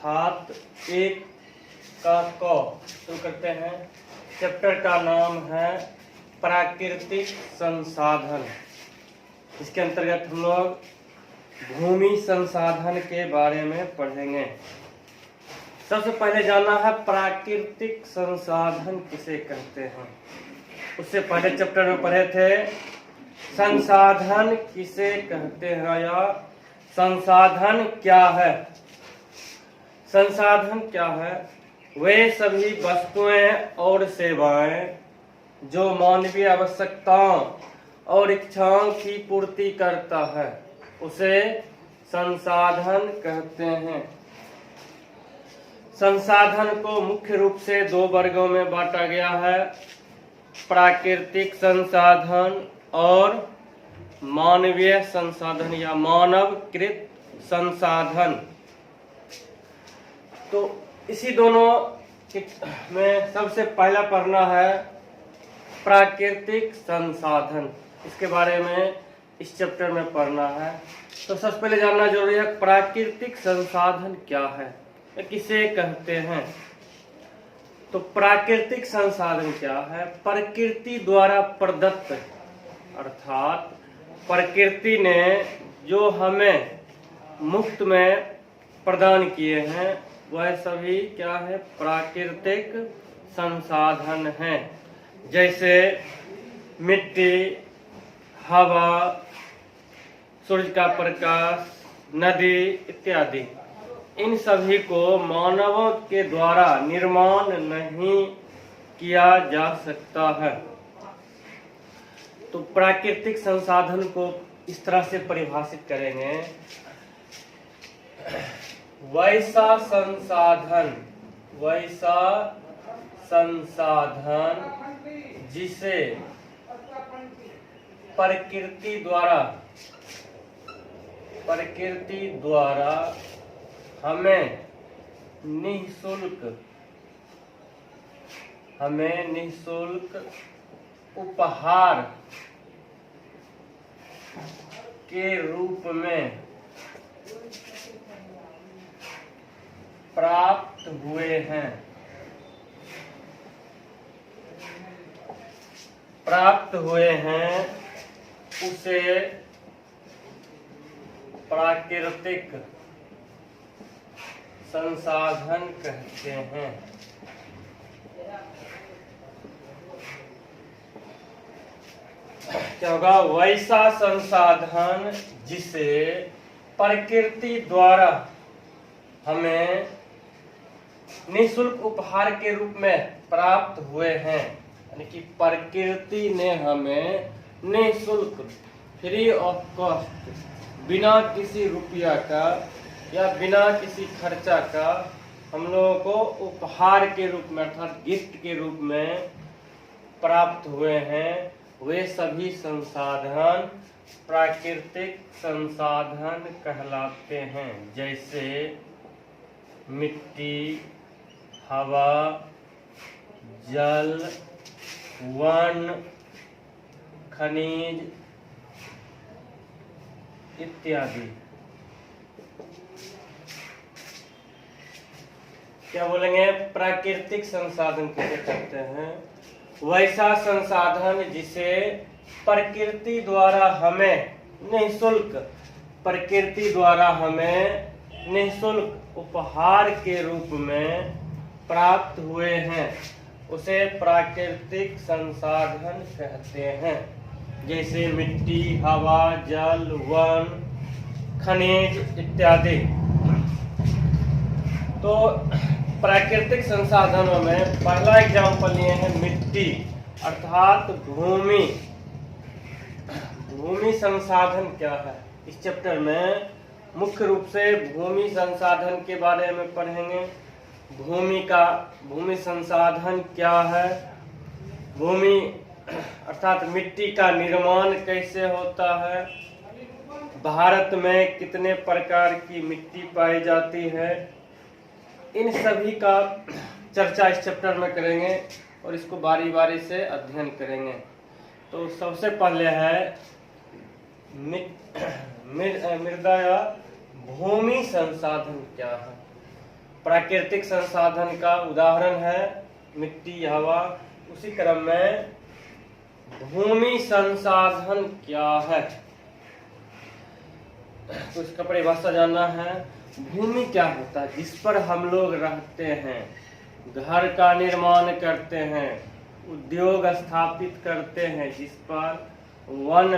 अर्थात 1 का क शुरू करते हैं। चैप्टर का नाम है प्राकृतिक संसाधन। इसके अंतर्गत हम लोग भूमि संसाधन के बारे में पढ़ेंगे। सबसे पहले जानना है प्राकृतिक संसाधन किसे कहते हैं। उससे पहले चैप्टर में पढ़े थे संसाधन किसे कहते हैं या संसाधन क्या है। संसाधन क्या है? वे सभी वस्तुएं और सेवाएं जो मानवीय आवश्यकताओं और इच्छाओं की पूर्ति करता है उसे संसाधन कहते हैं। संसाधन को मुख्य रूप से 2 वर्गों में बांटा गया है, प्राकृतिक संसाधन और मानवीय संसाधन या मानवकृत संसाधन। तो इसी दोनों में सबसे पहला पढ़ना है प्राकृतिक संसाधन। इसके बारे में इस चैप्टर में पढ़ना है। तो सबसे पहले जानना जरूरी है प्राकृतिक संसाधन क्या है, किसे कहते हैं। तो प्राकृतिक संसाधन क्या है? प्रकृति द्वारा प्रदत्त, अर्थात प्रकृति ने जो हमें मुफ्त में प्रदान किए हैं वह सभी क्या है? प्राकृतिक संसाधन हैं। जैसे मिट्टी, हवा, सूरज का प्रकाश, नदी इत्यादि। इन सभी को मानवों के द्वारा निर्माण नहीं किया जा सकता है। तो प्राकृतिक संसाधन को इस तरह से परिभाषित करेंगे, वैसा संसाधन जिसे प्रकृति द्वारा हमें निःशुल्क उपहार के रूप में प्राप्त हुए हैं उसे प्राकृतिक संसाधन कहते हैं। क्या होगा? वैसा संसाधन जिसे प्रकृति द्वारा हमें निःशुल्क उपहार के रूप में प्राप्त हुए हैं, यानी कि प्रकृति ने हमें निःशुल्क, फ्री ऑफ कॉस्ट, बिना किसी रुपया का या बिना किसी खर्चा का हम लोगों को उपहार के रूप में अर्थात गिफ्ट के रूप में प्राप्त हुए हैं। वे सभी संसाधन प्राकृतिक संसाधन कहलाते हैं। जैसे मिट्टी, हवा, जल, वन, खनिज इत्यादि। क्या बोलेंगे? प्राकृतिक संसाधन किसे कहते हैं? वैसा संसाधन जिसे प्रकृति द्वारा हमें निःशुल्क उपहार के रूप में प्राप्त हुए हैं उसे प्राकृतिक संसाधन कहते हैं। जैसे मिट्टी, हवा, जल, वन, खनिज इत्यादि। तो प्राकृतिक संसाधनों में पहला एग्जाम्पल लिए हैं मिट्टी, अर्थात भूमि। भूमि संसाधन क्या है? इस चैप्टर में मुख्य रूप से भूमि संसाधन के बारे में पढ़ेंगे। भूमि संसाधन क्या है, भूमि अर्थात मिट्टी का निर्माण कैसे होता है, भारत में कितने प्रकार की मिट्टी पाई जाती है, इन सभी का चर्चा इस चैप्टर में करेंगे और इसको बारी बारी से अध्ययन करेंगे। तो सबसे पहले है मृदा या भूमि संसाधन क्या है। प्राकृतिक संसाधन का उदाहरण है मिट्टी, हवा। उसी क्रम में भूमि संसाधन क्या है, तो इसका परिभाषा जानना है। भूमि क्या होता है? जिस पर हम लोग रहते हैं, घर का निर्माण करते हैं, उद्योग स्थापित करते हैं, जिस पर वन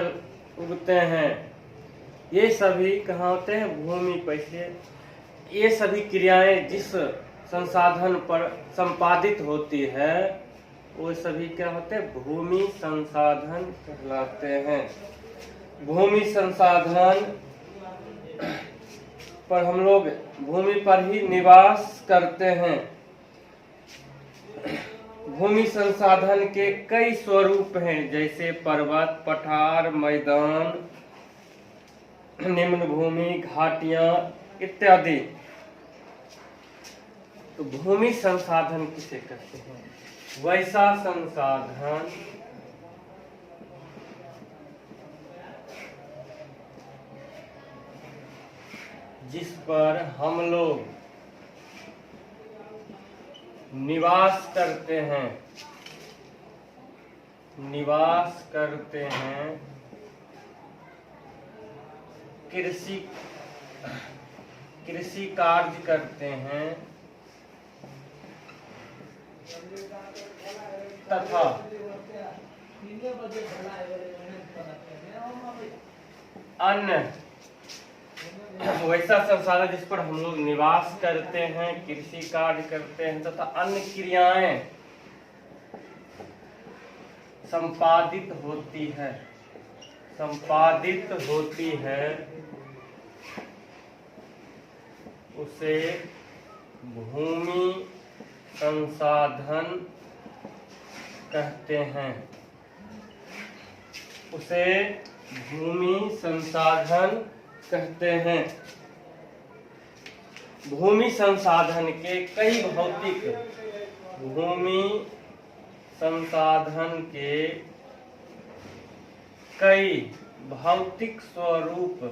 उगते हैं, ये सभी कहाँ होते हैं? भूमि पर। इसलिए ये सभी क्रियाएं जिस संसाधन पर संपादित होती है वो सभी क्या होते हैं? भूमि संसाधन कहलाते हैं। भूमि संसाधन पर हम लोग भूमि पर ही निवास करते हैं। भूमि संसाधन के कई स्वरूप हैं, जैसे पर्वत, पठार, मैदान, निम्न भूमि, घाटियां इत्यादि। तो भूमि संसाधन किसे कहते हैं? वैसा संसाधन जिस पर हम लोग निवास करते हैं, कृषि कार्य करते हैं तथा अन्य वैसा संसाधन जिस पर हम लोग निवास करते हैं, कृषि कार्य करते हैं तथा अन्य क्रियाएं संपादित होती है, उसे भूमि संसाधन कहते हैं। उसे भूमि संसाधन कहते हैं। भूमि संसाधन के कई भौतिक स्वरूप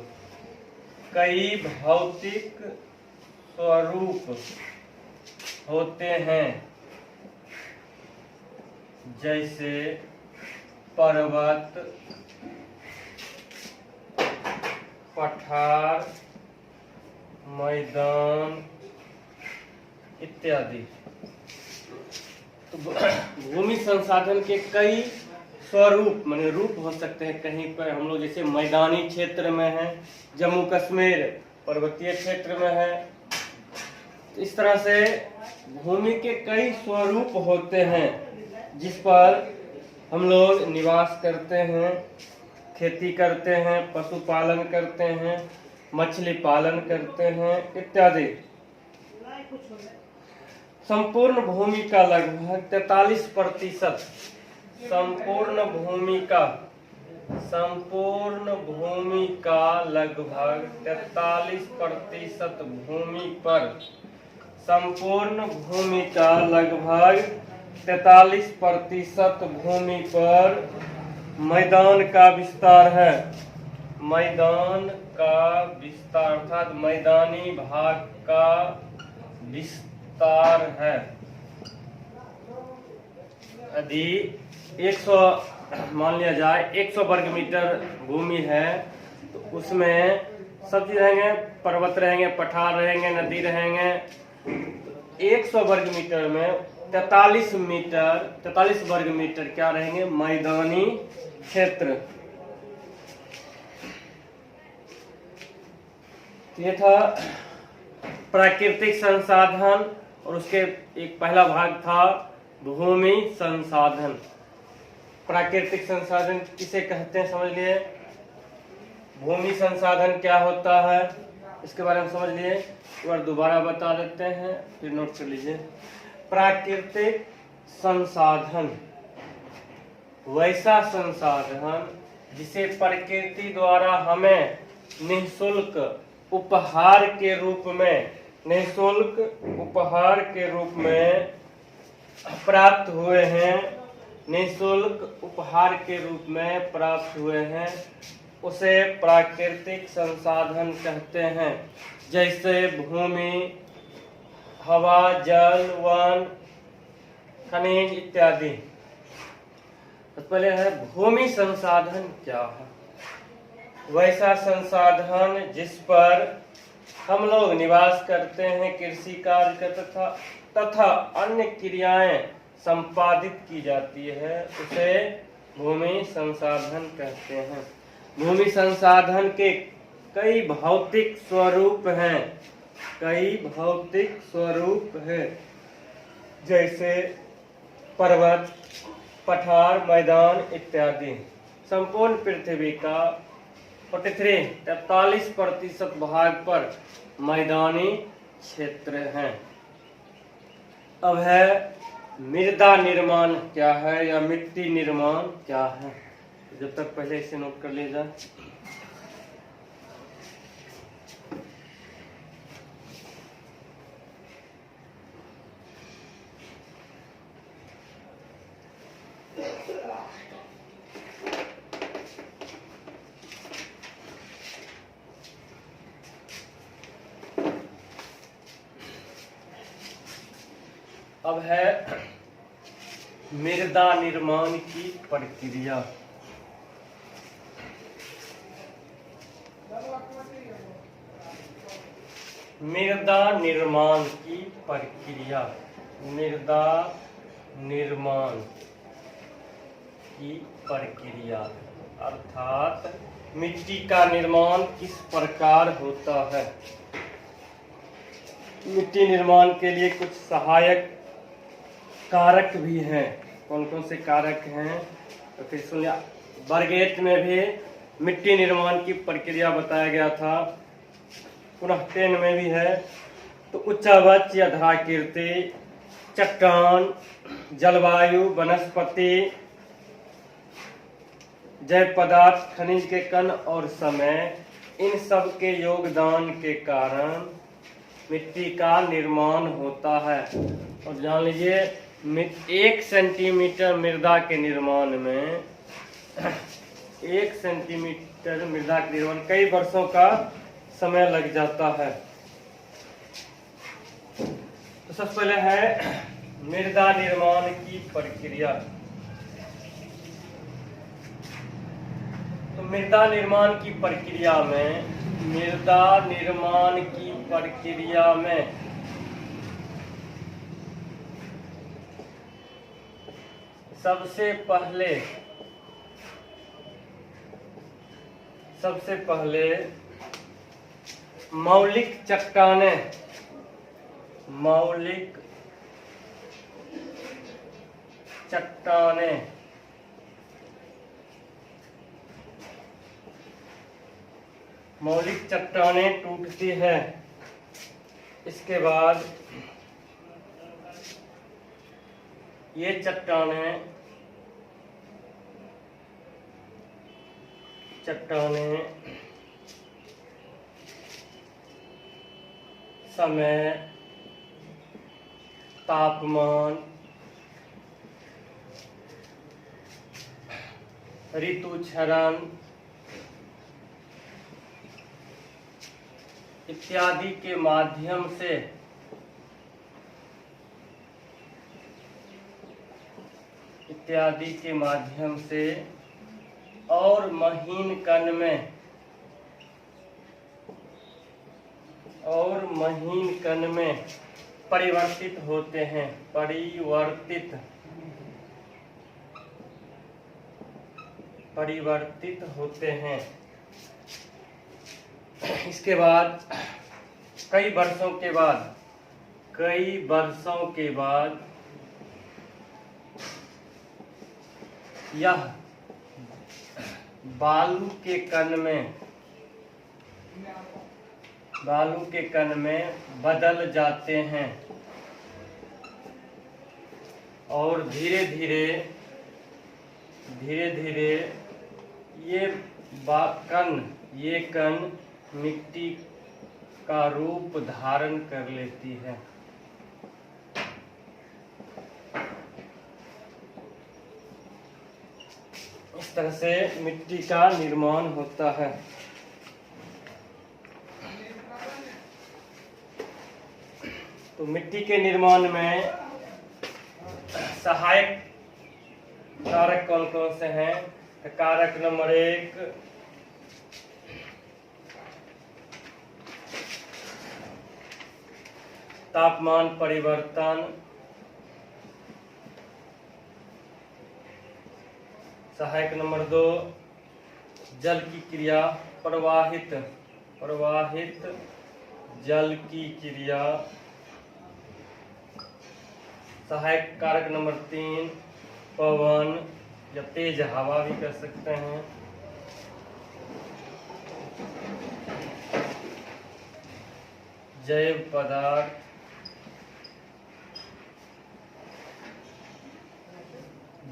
होते हैं, जैसे पर्वत, पठार, मैदान इत्यादि। तो भूमि संसाधन के कई स्वरूप माने रूप हो सकते हैं। कहीं पर हम लोग जैसे मैदानी क्षेत्र में है, जम्मू कश्मीर पर्वतीय क्षेत्र में है, तो इस तरह से भूमि के कई स्वरूप होते हैं जिस पर हम लोग निवास करते हैं, खेती करते हैं, पशुपालन करते हैं, मछली पालन करते हैं इत्यादि। संपूर्ण भूमि का लगभग 43%, संपूर्ण भूमि का लगभग 43% भूमि पर, संपूर्ण भूमि का लगभग 43% भूमि पर मैदान का विस्तार है। मैदान का विस्तार अर्थात मैदानी भाग का विस्तार है। यदि 100 मान लिया जाए 100 वर्ग मीटर भूमि है, तो उसमें सब चीज रहेंगे, पर्वत रहेंगे, पठार रहेंगे, नदी रहेंगे। 100 वर्ग मीटर में 43 वर्ग मीटर क्या रहेंगे? मैदानी क्षेत्र। ये था प्राकृतिक संसाधन और उसके एक पहला भाग था भूमि संसाधन। प्राकृतिक संसाधन किसे कहते हैं समझ लिए। भूमि संसाधन क्या होता है इसके बारे में समझ लिए। एक बार दोबारा बता देते हैं, फिर नोट कर लीजिए। प्राकृतिक संसाधन वैसा संसाधन जिसे प्रकृति द्वारा हमें निःशुल्क उपहार के रूप में प्राप्त हुए हैं, निःशुल्क उपहार के रूप में प्राप्त हुए हैं, उसे प्राकृतिक संसाधन कहते हैं। जैसे भूमि, हवा, जल, वन, खनिज इत्यादि। तो पहले है भूमि संसाधन क्या है? वैसा संसाधन जिस पर हम लोग निवास करते हैं, कृषि कार्य तथा अन्य क्रियाएं संपादित की जाती है, उसे भूमि संसाधन कहते हैं। भूमि संसाधन के कई भौतिक स्वरूप हैं, कई भौतिक स्वरूप है, जैसे पर्वत, पठार, मैदान इत्यादि। संपूर्ण पृथ्वी का 43% भाग पर मैदानी क्षेत्र हैं। अब है मृदा निर्माण क्या है या मिट्टी निर्माण क्या है। जब तक पहले इसे नोट कर लीजिए। अब है मृदा निर्माण की प्रक्रिया। मृदा निर्माण की प्रक्रिया, मृदा निर्माण की प्रक्रिया अर्थात मिट्टी का निर्माण किस प्रकार होता है। मिट्टी निर्माण के लिए कुछ सहायक कारक भी हैं। कौन कौन से कारक हैं तो फिर सुनिए। बरगेट में भी मिट्टी निर्माण की प्रक्रिया बताया गया था, पुनः 10 में भी है। तो उच्चावच या धराकृति, चट्टान, जलवायु, वनस्पति, जैव पदार्थ, खनिज के कण और समय, इन सब के योगदान के कारण मिट्टी का निर्माण होता है। और जान लीजिए 1 सेंटीमीटर मृदा के निर्माण में 1 सेंटीमीटर मृदा के निर्माण कई वर्षों का समय लग जाता है। तो सबसे पहले है मृदा निर्माण की प्रक्रिया। तो मृदा निर्माण की प्रक्रिया में सबसे पहले मौलिक चट्टानें टूटती है। इसके बाद ये चट्टानें समय, तापमान, ऋतु क्षरण इत्यादि के माध्यम से और महीन कण में परिवर्तित होते हैं। परिवर्तित होते हैं। इसके बाद कई वर्षों के बाद यह बालू के कण में बदल जाते हैं और धीरे धीरे ये कण मिट्टी का रूप धारण कर लेती है। इस तरह से मिट्टी का निर्माण होता है। तो मिट्टी के निर्माण में सहायक कारक कौन कौन से हैं? तो कारक नंबर 1 तापमान परिवर्तन, सहायक नंबर 2 जल की क्रिया, प्रवाहित जल की क्रिया, सहायक कारक नंबर 3 पवन या तेज हवा भी कर सकते हैं, जैव पदार्थ,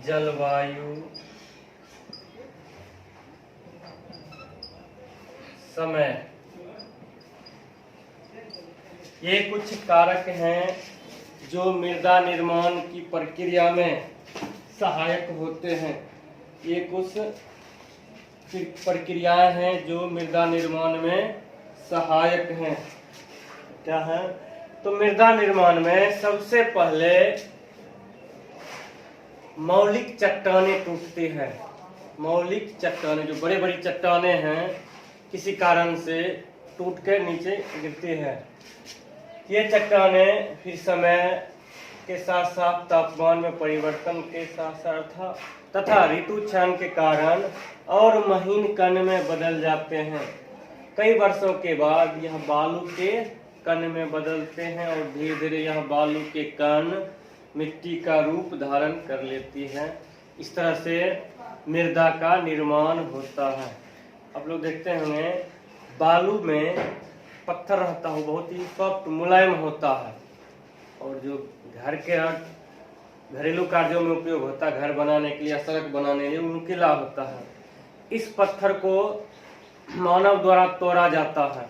जलवायु, समय। ये कुछ कारक हैं जो मृदा निर्माण की प्रक्रिया में सहायक होते हैं। ये कुछ प्रक्रियाएं हैं जो मृदा निर्माण में सहायक हैं। क्या है? तो मृदा निर्माण में सबसे पहले मौलिक चट्टानें टूटती है। मौलिक चट्टानें, जो बड़ी बड़ी चट्टानें हैं, किसी कारण से टूट कर नीचे गिरती है। ये चट्टानें फिर समय के साथ साथ तापमान में परिवर्तन के साथ साथ तथा ऋतु क्षरण के कारण और महीन कण में बदल जाते हैं। कई वर्षों के बाद यह बालू के कण में बदलते हैं और धीरे धीरे यह बालू के कण मिट्टी का रूप धारण कर लेती है। इस तरह से मृदा का निर्माण होता है। आप लोग देखते होंगे बालू में पत्थर रहता है, बहुत ही सॉफ्ट मुलायम होता है, और जो घर के घरेलू कार्यों में उपयोग होता है, घर बनाने के लिए, सड़क बनाने के लिए, नुकीला होता है। इस पत्थर को मानव द्वारा तोड़ा जाता है,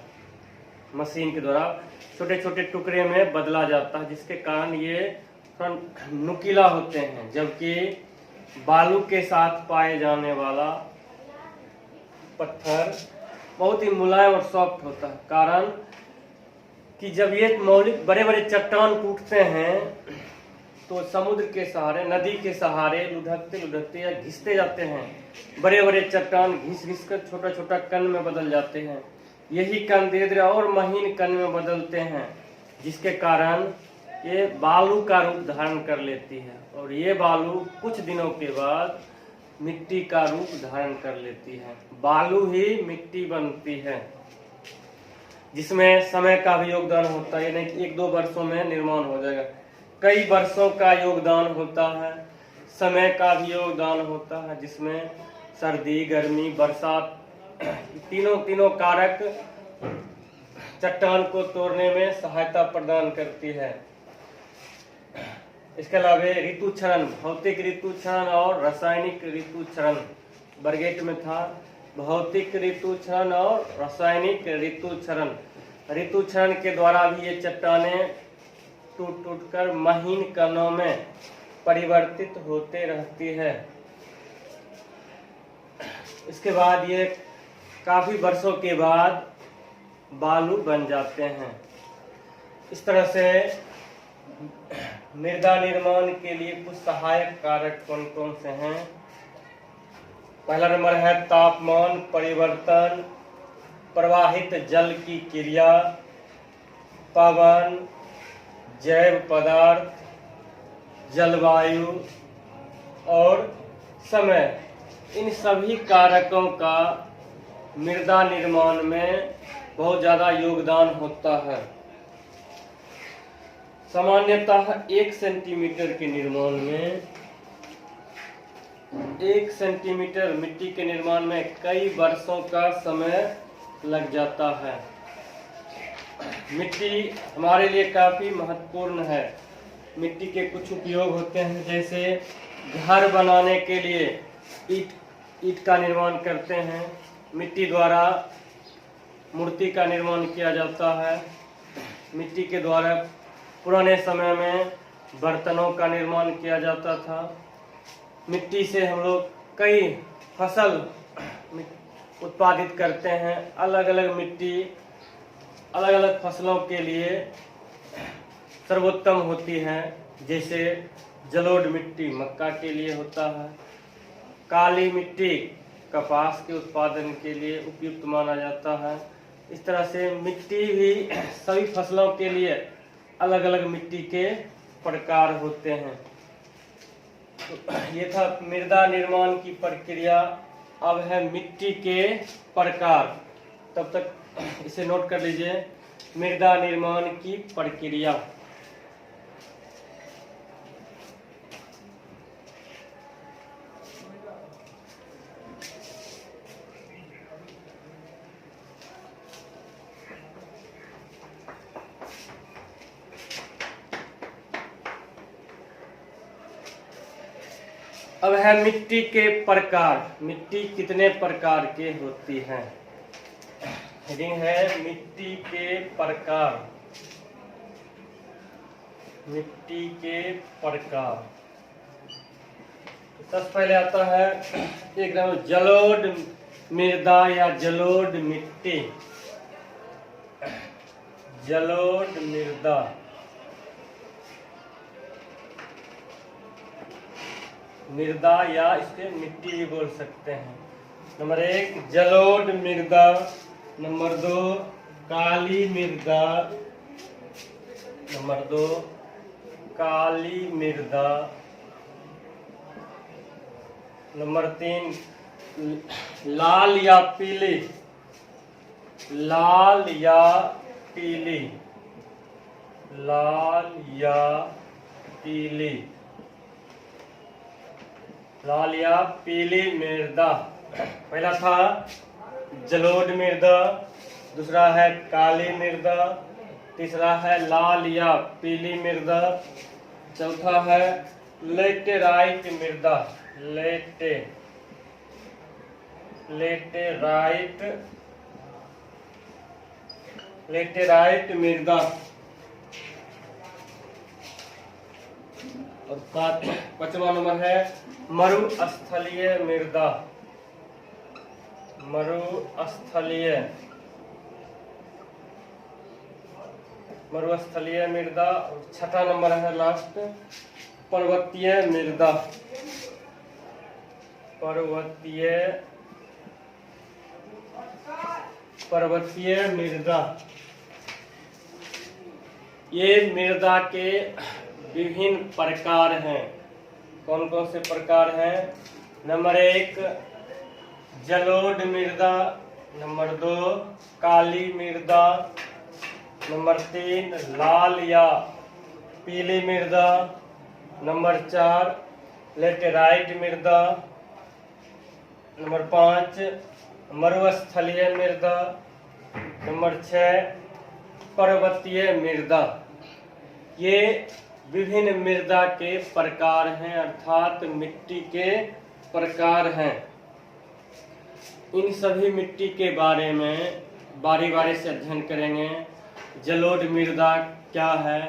मशीन के द्वारा छोटे छोटे टुकड़े में बदला जाता है, जिसके कारण ये नुकीला होते हैं। जबकि बालू के साथ पाए जाने वाला पत्थर बहुत ही मुलायम और सॉफ्ट होता है। कारण कि जब ये मौलिक बड़े बड़े चट्टान टूटते हैं तो समुद्र के सहारे, नदी के सहारे लुढ़कते लुढ़कते या घिसते जाते हैं। बड़े बड़े चट्टान घिस घिस कर छोटा छोटा कण में बदल जाते हैं। यही कण धीरे धीरे और महीन कण में बदलते हैं, जिसके कारण ये बालू का रूप धारण कर लेती है, और ये बालू कुछ दिनों के बाद मिट्टी का रूप धारण कर लेती है। बालू ही मिट्टी बनती है, जिसमें समय का भी योगदान होता है। ये नहीं 1-2 वर्षों में निर्माण हो जाएगा, कई वर्षों का योगदान होता है। समय का भी योगदान होता है, जिसमें सर्दी, गर्मी, बरसात, तीनों कारक चट्टान को तोड़ने में सहायता प्रदान करती है। इसके अलावा ऋतु क्षरण, भौतिक ऋतु क्षरण और रासायनिक ऋतु क्षरण बरगेट में था। भौतिक ऋतु क्षरण और रासायनिक ऋतु क्षरण। ऋतु क्षरण के द्वारा भी ये चट्टानें टूट टूट कर महीन कणों में परिवर्तित होते रहती है। इसके बाद ये काफी वर्षों के बाद बालू बन जाते हैं। इस तरह से मृदा निर्माण के लिए कुछ सहायक कारक कौन कौन से हैं? पहला नंबर है तापमान परिवर्तन, प्रवाहित जल की क्रिया, पवन, जैव पदार्थ, जलवायु और समय। इन सभी कारकों का मृदा निर्माण में बहुत ज़्यादा योगदान होता है। सामान्यतः 1 सेंटीमीटर के निर्माण में 1 सेंटीमीटर मिट्टी के निर्माण में कई वर्षों का समय लग जाता है। मिट्टी हमारे लिए काफ़ी महत्वपूर्ण है। मिट्टी के कुछ उपयोग होते हैं, जैसे घर बनाने के लिए ईंट का निर्माण करते हैं। मिट्टी द्वारा मूर्ति का निर्माण किया जाता है। मिट्टी के द्वारा पुराने समय में बर्तनों का निर्माण किया जाता था। मिट्टी से हम लोग कई फसल उत्पादित करते हैं। अलग अलग मिट्टी अलग अलग फसलों के लिए सर्वोत्तम होती हैं। जैसे जलोढ़ मिट्टी मक्का के लिए होता है, काली मिट्टी कपास के उत्पादन के लिए उपयुक्त माना जाता है। इस तरह से मिट्टी भी सभी फसलों के लिए अलग अलग मिट्टी के प्रकार होते हैं। तो ये था मृदा निर्माण की प्रक्रिया। अब है मिट्टी के प्रकार। तब तक इसे नोट कर लीजिए, मृदा निर्माण की प्रक्रिया। अब है मिट्टी के प्रकार। मिट्टी कितने प्रकार के होती हैं? हेडिंग है मिट्टी के प्रकार। मिट्टी के प्रकार। सबसे पहले आता है एक नंबर जलोढ़ मृदा या जलोढ़ मिट्टी। जलोढ़ मृदा, मृदा या इसके मिट्टी भी बोल सकते हैं। नंबर 1 जलोढ़ मृदा, नंबर 2 काली मृदा, नंबर 2 काली मृदा, नंबर 3 लाल या पीली, लाल या पीली, लाल या पीली, लाल या पीली मृदा। पहला था जलोढ़ मृदा, दूसरा है काली मृदा, तीसरा है लाल या पीली मृदा, चौथा है लेटेराइट मृदा। लेटेराइट मृदा। और 5वां नंबर है मरुस्थलीय मृदा। मरुस्थलीय मृदा। 6वां नंबर है लास्ट पर्वतीय मृदा। पर्वतीय मृदा। ये मृदा के विभिन्न प्रकार हैं। कौन कौन से प्रकार हैं? नंबर 1 जलोढ़ मृदा, नंबर 2 काली मृदा, नंबर 3 लाल या पीली मृदा, नंबर 4 लेटेराइट मृदा, नंबर 5 मरुस्थलीय मृदा, नंबर 6 पर्वतीय मृदा। ये विभिन्न मृदा के प्रकार हैं, अर्थात मिट्टी के प्रकार हैं। इन सभी मिट्टी के बारे में बारी बारी से अध्ययन करेंगे। जलोढ़ मृदा क्या है,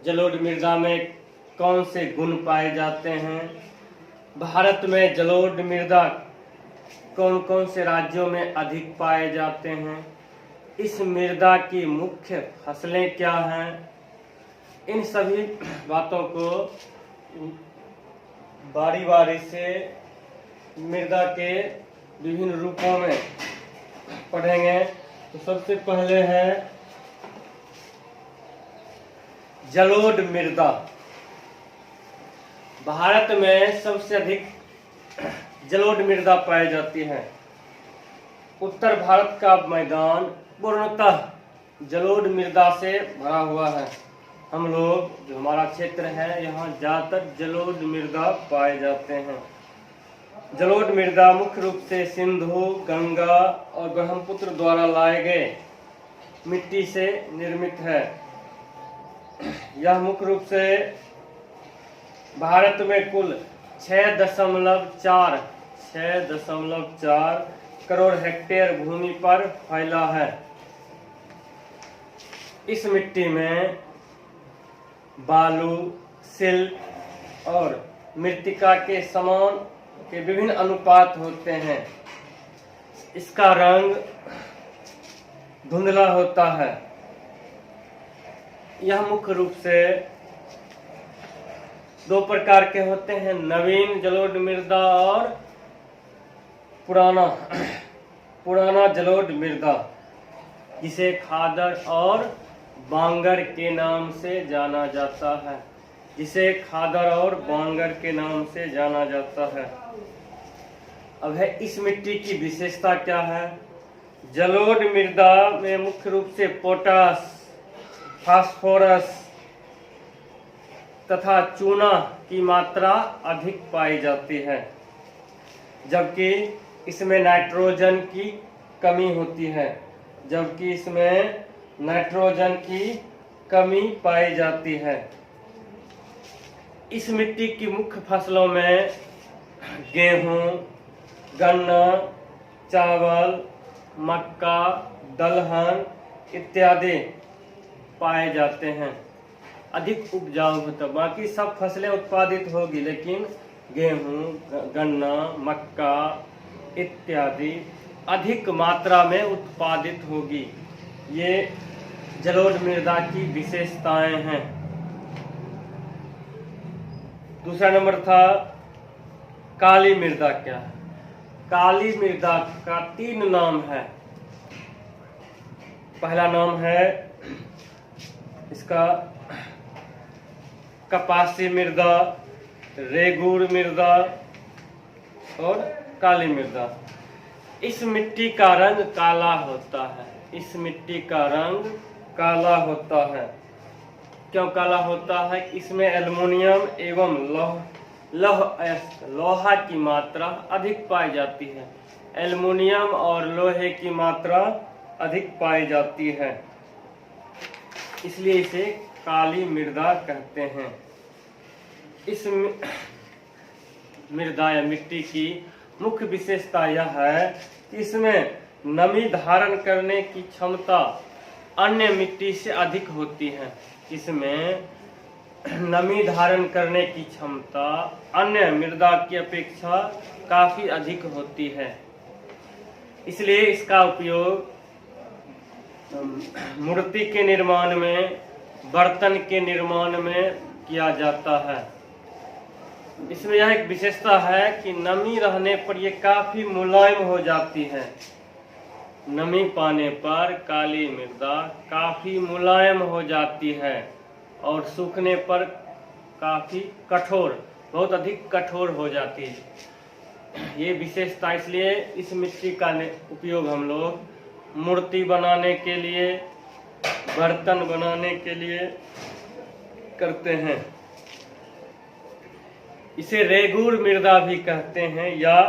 जलोढ़ मृदा में कौन से गुण पाए जाते हैं, भारत में जलोढ़ मृदा कौन कौन से राज्यों में अधिक पाए जाते हैं, इस मृदा की मुख्य फसलें क्या हैं, इन सभी बातों को बारी बारी से मृदा के विभिन्न रूपों में पढ़ेंगे। तो सबसे पहले है जलोढ़ मृदा। भारत में सबसे अधिक जलोढ़ मृदा पाई जाती है। उत्तर भारत का मैदान पूर्णतः जलोढ़ मृदा से भरा हुआ है। हम लोग जो हमारा क्षेत्र है यहाँ ज्यादातर जलोढ़ मृदा पाए जाते हैं। जलोढ़ मृदा मुख्य रूप से सिंधु, गंगा और ब्रह्मपुत्र द्वारा लाए गए मिट्टी से निर्मित है। यह मुख्य रूप से भारत में कुल 6.4 करोड़ हेक्टेयर भूमि पर फैला है। इस मिट्टी में बालू, सिल्ट और मृत्तिका के समान के विभिन्न अनुपात होते हैं। इसका रंग धुंधला होता है। यह मुख्य रूप से दो प्रकार के होते हैं, नवीन जलोढ़ मृदा और पुराना जलोढ़ मृदा, जिसे खादर और बांगर के नाम से जाना जाता है, जिसे खादर और बांगर के नाम से जाना जाता है। अब है इस मिट्टी की विशेषता क्या है। जलोढ़ मृदा में मुख्य रूप से पोटास, फास्फोरस तथा चूना की मात्रा अधिक पाई जाती है, जबकि इसमें नाइट्रोजन की कमी होती है, जबकि इसमें नाइट्रोजन की कमी पाई जाती है। इस मिट्टी की मुख्य फसलों में गेहूं, गन्ना, चावल, मक्का, दलहन इत्यादि पाए जाते हैं। अधिक उपजाऊ होता, बाकी सब फसलें उत्पादित होगी, लेकिन गेहूं, गन्ना, मक्का इत्यादि अधिक मात्रा में उत्पादित होगी। ये जलोढ़ मृदा की विशेषताएं हैं। दूसरा नंबर था काली मृदा क्या है। काली मृदा का 3 नाम है। पहला नाम है इसका कपासी मृदा, रेगूर मृदा और काली मृदा। इस मिट्टी का रंग काला होता है। इस मिट्टी का रंग काला होता है। क्यों काला होता है? इसमें एल्युमिनियम एवं लोहा की मात्रा अधिक पाई जाती है। एल्युमिनियम और लोहे की मात्रा अधिक पाई जाती है, इसलिए इसे काली मृदा कहते हैं। इस मृदा या मिट्टी की मुख्य विशेषता यह है कि इसमें नमी धारण करने की क्षमता अन्य मिट्टी से अधिक होती है। इसमें नमी धारण करने की क्षमता अन्य मृदा की अपेक्षा काफी अधिक होती है, इसलिए इसका उपयोग मूर्ति के निर्माण में, बर्तन के निर्माण में किया जाता है। इसमें यह एक विशेषता है कि नमी रहने पर यह काफी मुलायम हो जाती है। नमी पाने पर काली मृदा काफी मुलायम हो जाती है और सूखने पर काफी कठोर, बहुत अधिक कठोर हो जाती है। ये विशेषता इसलिए इस मिट्टी का उपयोग हम लोग मूर्ति बनाने के लिए, बर्तन बनाने के लिए करते हैं। इसे रेगूर मृदा भी कहते हैं या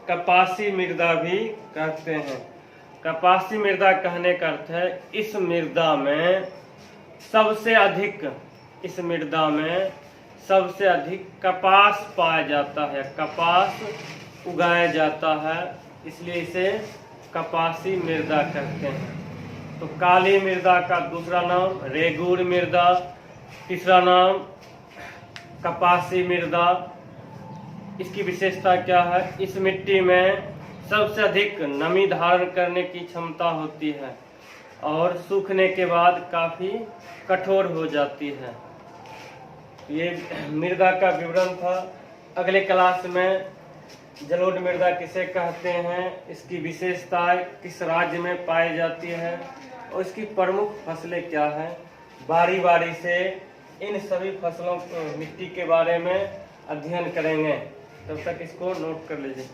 कपासी मृदा भी कहते हैं। कपासी मृदा कहने का अर्थ है इस मृदा में सबसे अधिक कपास पाया जाता है, कपास उगाया जाता है, इसलिए इसे कपासी मृदा कहते हैं। तो काली मृदा का दूसरा नाम रेगूर मृदा, तीसरा नाम कपासी मृदा। इसकी विशेषता क्या है? इस मिट्टी में सबसे अधिक नमी धारण करने की क्षमता होती है और सूखने के बाद काफी कठोर हो जाती है। ये मृदा का विवरण था। अगले क्लास में जलोढ़ मृदा किसे कहते हैं, इसकी विशेषताएं किस राज्य में पाई जाती है और इसकी प्रमुख फसलें क्या हैं, बारी बारी से इन सभी फसलों को, मिट्टी के बारे में अध्ययन करेंगे। तब तक इसको नोट कर लीजिए।